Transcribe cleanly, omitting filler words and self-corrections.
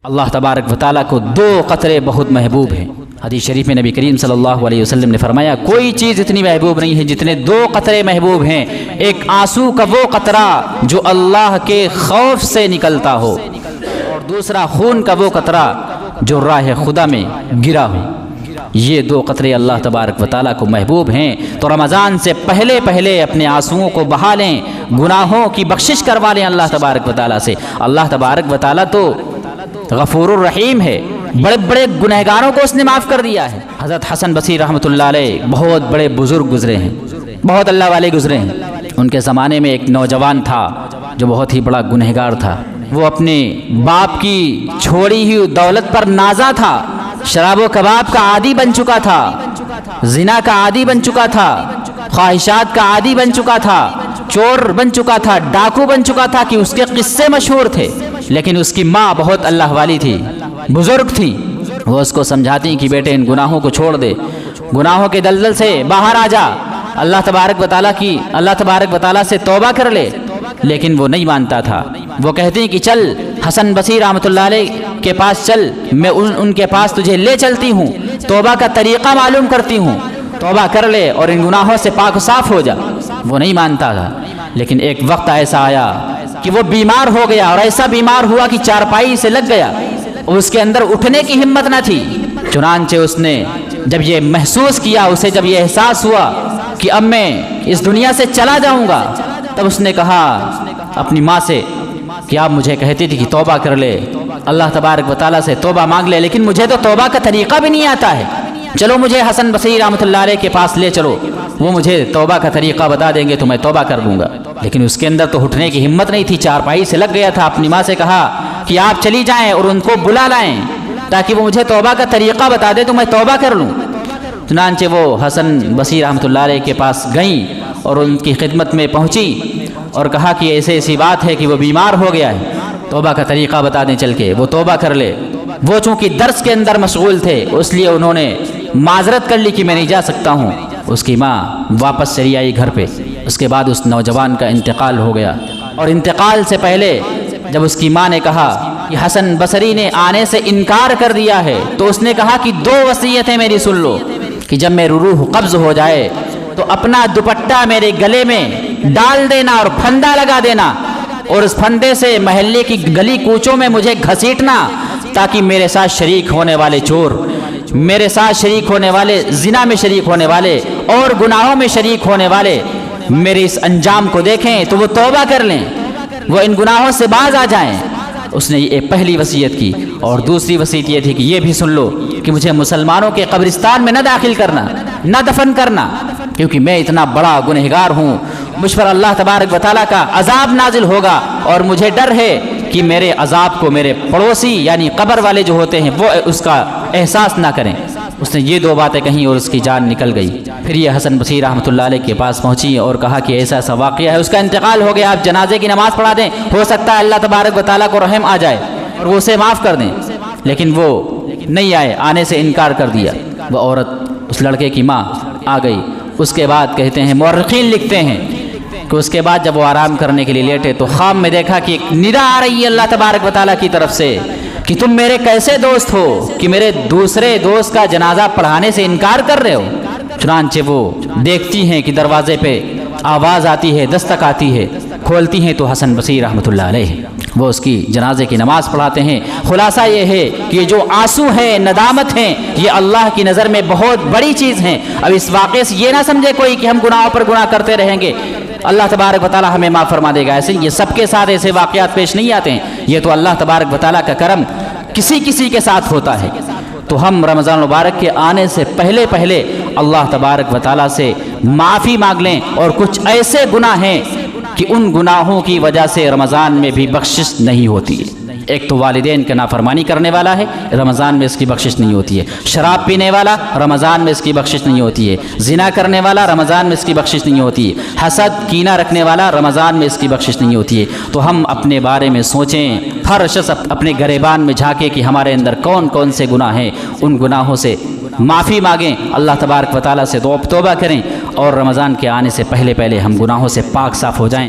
اللہ تبارک و تعالیٰ کو دو قطرے بہت محبوب ہیں۔ حدیث شریف میں نبی کریم صلی اللہ علیہ وسلم نے فرمایا کوئی چیز اتنی محبوب نہیں ہے جتنے دو قطرے محبوب ہیں، ایک آنسو کا وہ قطرہ جو اللہ کے خوف سے نکلتا ہو، اور دوسرا خون کا وہ قطرہ جو راہ خدا میں گرا ہو۔ یہ دو قطرے اللہ تبارک و تعالیٰ کو محبوب ہیں، تو رمضان سے پہلے پہلے اپنے آنسوؤں کو بہا لیں، گناہوں کی بخشش کروا لیں اللہ تبارک و تعالیٰ سے۔ اللہ تبارک و تعالیٰ تو غفور الرحیم ہے، بڑے بڑے گنہگاروں کو اس نے معاف کر دیا ہے۔ حضرت حسن بصری رحمۃ اللہ علیہ بہت بڑے بزرگ گزرے ہیں، بہت اللہ والے گزرے ہیں۔ ان کے زمانے میں ایک نوجوان تھا جو بہت ہی بڑا گنہگار تھا۔ وہ اپنے باپ کی چھوڑی ہوئی دولت پر نازا تھا، شراب و کباب کا عادی بن چکا تھا، زنا کا عادی بن چکا تھا، خواہشات کا عادی بن چکا تھا، چور بن چکا تھا، ڈاکو بن چکا تھا کہ اس کے قصے مشہور تھے۔ لیکن اس کی ماں بہت اللہ والی تھی، بزرگ تھی۔ وہ اس کو سمجھاتی کہ بیٹے ان گناہوں کو چھوڑ دے، گناہوں کے دلدل سے باہر آ جا، اللہ تبارک و تعالیٰ سے توبہ کر لے۔ لیکن وہ نہیں مانتا تھا۔ وہ کہتی کہ چل حسن بصری رحمۃ اللہ علیہ کے پاس چل، میں ان کے پاس تجھے لے چلتی ہوں، توبہ کا طریقہ معلوم کرتی ہوں، توبہ کر لے اور ان گناہوں سے پاک و صاف ہو جا۔ وہ نہیں مانتا تھا۔ لیکن ایک وقت ایسا آیا کہ وہ بیمار ہو گیا، اور ایسا بیمار ہوا کہ چارپائی سے لگ گیا، اس کے اندر اٹھنے کی ہمت نہ تھی۔ چنانچہ اس نے جب یہ محسوس کیا، اسے جب یہ احساس ہوا کہ اب میں اس دنیا سے چلا جاؤں گا، تب اس نے کہا اپنی ماں سے کہ آپ مجھے کہتی تھی کہ توبہ کر لے، اللہ تبارک و تعالیٰ سے توبہ مانگ لے، لیکن مجھے تو توبہ کا طریقہ بھی نہیں آتا ہے، چلو مجھے حسن بصری رحمۃ اللہ علیہ کے پاس لے چلو، وہ مجھے توبہ کا طریقہ بتا دیں گے تو میں توبہ کر لوں گا۔ لیکن اس کے اندر تو اٹھنے کی ہمت نہیں تھی، چارپائی سے لگ گیا تھا۔ اپنی ماں سے کہا کہ آپ چلی جائیں اور ان کو بلا لائیں تاکہ وہ مجھے توبہ کا طریقہ بتا دے تو میں توبہ کر لوں۔ چنانچہ وہ حسن بصری رحمۃ اللہ علیہ کے پاس گئیں اور ان کی خدمت میں پہنچی اور کہا کہ ایسی بات ہے کہ وہ بیمار ہو گیا ہے، توبہ کا طریقہ بتا دیں چل کے، وہ توبہ کر لے۔ وہ چونکہ درس کے اندر مشغول تھے، اس لیے انہوں نے معذرت کر لی کہ میں نہیں جا سکتا ہوں۔ اس کی ماں واپس چلی آئی گھر پہ۔ اس کے بعد اس نوجوان کا انتقال ہو گیا، اور انتقال سے پہلے جب اس کی ماں نے کہا کہ حسن بصری نے آنے سے انکار کر دیا ہے، تو اس نے کہا کہ دو وصیتیں میری سن لو کہ جب میری روح قبض ہو جائے تو اپنا دوپٹہ میرے گلے میں ڈال دینا اور پھندا لگا دینا، اور اس پھندے سے محلے کی گلی کوچوں میں مجھے گھسیٹنا تاکہ میرے ساتھ شریک ہونے والے چور، میرے ساتھ شریک ہونے والے، زنا میں شریک ہونے والے اور گناہوں میں شریک ہونے والے میرے اس انجام کو دیکھیں تو وہ توبہ کر لیں، وہ ان گناہوں سے باز آ جائیں۔ اس نے یہ پہلی وصیت کی، اور دوسری وصیت یہ تھی کہ یہ بھی سن لو کہ مجھے مسلمانوں کے قبرستان میں نہ داخل کرنا، نہ دفن کرنا، کیونکہ میں اتنا بڑا گنہگار ہوں، مجھ پر اللہ تبارک و تعالیٰ کا عذاب نازل ہوگا، اور مجھے ڈر ہے کہ میرے عذاب کو میرے پڑوسی یعنی قبر والے جو ہوتے ہیں وہ اس کا احساس نہ کریں۔ اس نے یہ دو باتیں کہیں اور اس کی جان نکل گئی۔ پھر یہ حسن بصری رحمۃ اللہ علیہ کے پاس پہنچی اور کہا کہ ایسا ایسا واقعہ ہے، اس کا انتقال ہو گیا، آپ جنازے کی نماز پڑھا دیں، ہو سکتا ہے اللہ تبارک و تعالیٰ کو رحم آ جائے اور وہ اسے معاف کر دیں۔ لیکن وہ نہیں آئے، آنے سے انکار کر دیا۔ وہ عورت، اس لڑکے کی ماں آ گئی۔ اس کے بعد کہتے ہیں مورخین لکھتے ہیں کہ اس کے بعد جب وہ آرام کرنے کے لیے لیٹے تو خواب میں دیکھا کہ ایک ندا آ رہی ہے اللہ تبارک و تعالیٰ کی طرف سے کہ تم میرے کیسے دوست ہو کہ میرے دوسرے دوست کا جنازہ پڑھانے سے انکار کر رہے ہو۔ چنانچہ وہ دیکھتی ہیں کہ دروازے پہ آواز آتی ہے، دستک آتی ہے، کھولتی ہیں تو حسن بصری رحمۃ اللہ علیہ، وہ اس کی جنازے کی نماز پڑھاتے ہیں۔ خلاصہ یہ ہے کہ جو آنسو ہے، ندامت ہیں، یہ اللہ کی نظر میں بہت بڑی چیز ہیں۔ اب اس واقعے سے یہ نہ سمجھے کوئی کہ ہم گناہوں پر گناہ کرتے رہیں گے، اللہ تبارک و تعالیٰ ہمیں معاف فرما دے گا، ایسے یہ سب کے ساتھ ایسے واقعات پیش نہیں آتے ہیں، یہ تو اللہ تبارک و تعالیٰ کا کرم کسی کے ساتھ ہوتا ہے۔ تو ہم رمضان المبارک کے آنے سے پہلے پہلے اللہ تبارک و تعالیٰ سے معافی مانگ لیں، اور کچھ ایسے گناہ ہیں کہ ان گناہوں کی وجہ سے رمضان میں بھی بخشش نہیں ہوتی ہے۔ ایک تو والدین کا نافرمانی کرنے والا ہے، رمضان میں اس کی بخشش نہیں ہوتی ہے۔ شراب پینے والا، رمضان میں اس کی بخشش نہیں ہوتی ہے۔ زنا کرنے والا، رمضان میں اس کی بخشش نہیں ہوتی ہے۔ حسد، کینہ رکھنے والا، رمضان میں اس کی بخشش نہیں ہوتی ہے۔ تو ہم اپنے بارے میں سوچیں، ہر شخص اپنے گریبان میں جھانکے کہ ہمارے اندر کون کون سے گناہ ہیں، ان گناہوں سے معافی مانگیں، اللہ تبارک و تعالیٰ سے توبہ کریں، اور رمضان کے آنے سے پہلے ہم گناہوں سے پاک صاف ہو جائیں۔